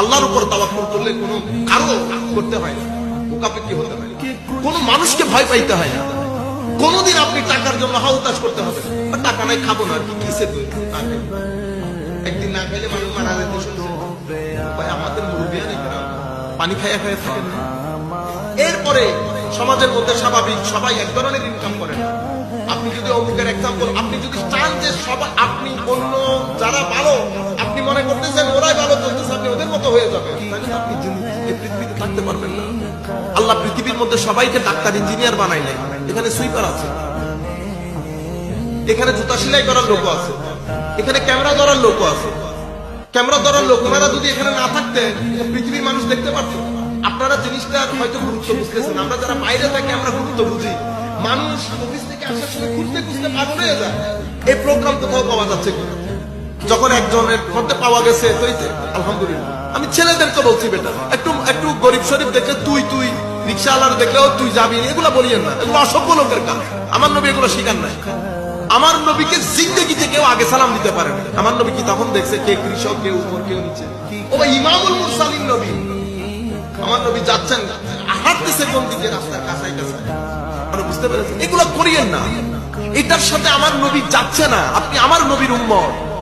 আল্লাহর উপর তাওয়াক্কুল করলে কোনো কারো করতে হয় না, মুকাফিকি হতে হয় না, কোনো মানুষকে ভয় পাইতে হয় না। কোনদিন আপনি টাকার জন্য হাউতাশ করতে হবে না, টাকা নাই খাবো না, কি কিসে একদিন না খাইলে মানুষ মারা যেতে শুনছে ভাই, আমাদের মুরব্বিয়ান পানি খাইয়া খাইয়া থাকেন না। এরপরে সমাজের মধ্যে স্বাভাবিক সবাই এক ধরনের ইনকাম করেন। আপনি যদি অমুকের এক্সাম্পল, আপনি যদি চান যে সবাই আপনি অন্য যারা ভালো আপনি মনে করতেছেন ওরাই ভালো চলতেছে, আপনি ওদের মতো হয়ে যাবেন, তাহলে আপনি এই পৃথিবীতে থাকতে পারবেন না। আল্লাহ পৃথিবীর মধ্যে সবাইকে ডাক্তার ইঞ্জিনিয়ার বানাই নাই। এখানে সুইপার আছে, এখানে জুতা সেলাই করার লোক আছে, এখানে ক্যামেরা ধরার লোক আছে। ক্যামেরা ধরার লোক ওনারা যদি এখানে না থাকতেন পৃথিবীর মানুষ দেখতে পারত। আপনারা জিনিসটা হয়তো গুরুত্ব বুঝতেছেন, আমরা যারা বাইরে থাকি আমরা গুরুত্ব বুঝি। মানুষ অফিস থেকে আসার সময় খুঁজতে খুঁজতে পাগল হয়ে যায়, এই প্রোগ্রাম কোথাও পাওয়া যাচ্ছে কিনা। যখন একজনের মধ্যে পাওয়া গেছে তো আলহামদুলিল্লাহ। আমি ছেলেদেরকে বলছি বেটা একটু একটু গরিব শরীফ দেখলে তুই রিক্সাওয়ালার দেখলেও তুই যাবি, এগুলা বলিয়েন না, এগুলো অসভ্য লোকের কাজ। আমার নবী এগুলো শিকার নাই। আমার নবীকে জিন্দেগিতে কেউ আগে সালাম দিতে পারে না। আমার নবী কি তখন দেখছে কে কৃষক, কে উপর, কেউ নিচে। ও ইমামুল মুরসালিন নবী। আমার নবী যাচ্ছেন হাঁটতেছে কোন দিকে, রাস্তার কাছাই কাছাই। বুঝতে পেরেছেন? এগুলো করিয়েন না, এটার সাথে আমার নবী যাচ্ছে না। আপনি আমার নবীর উম্মত।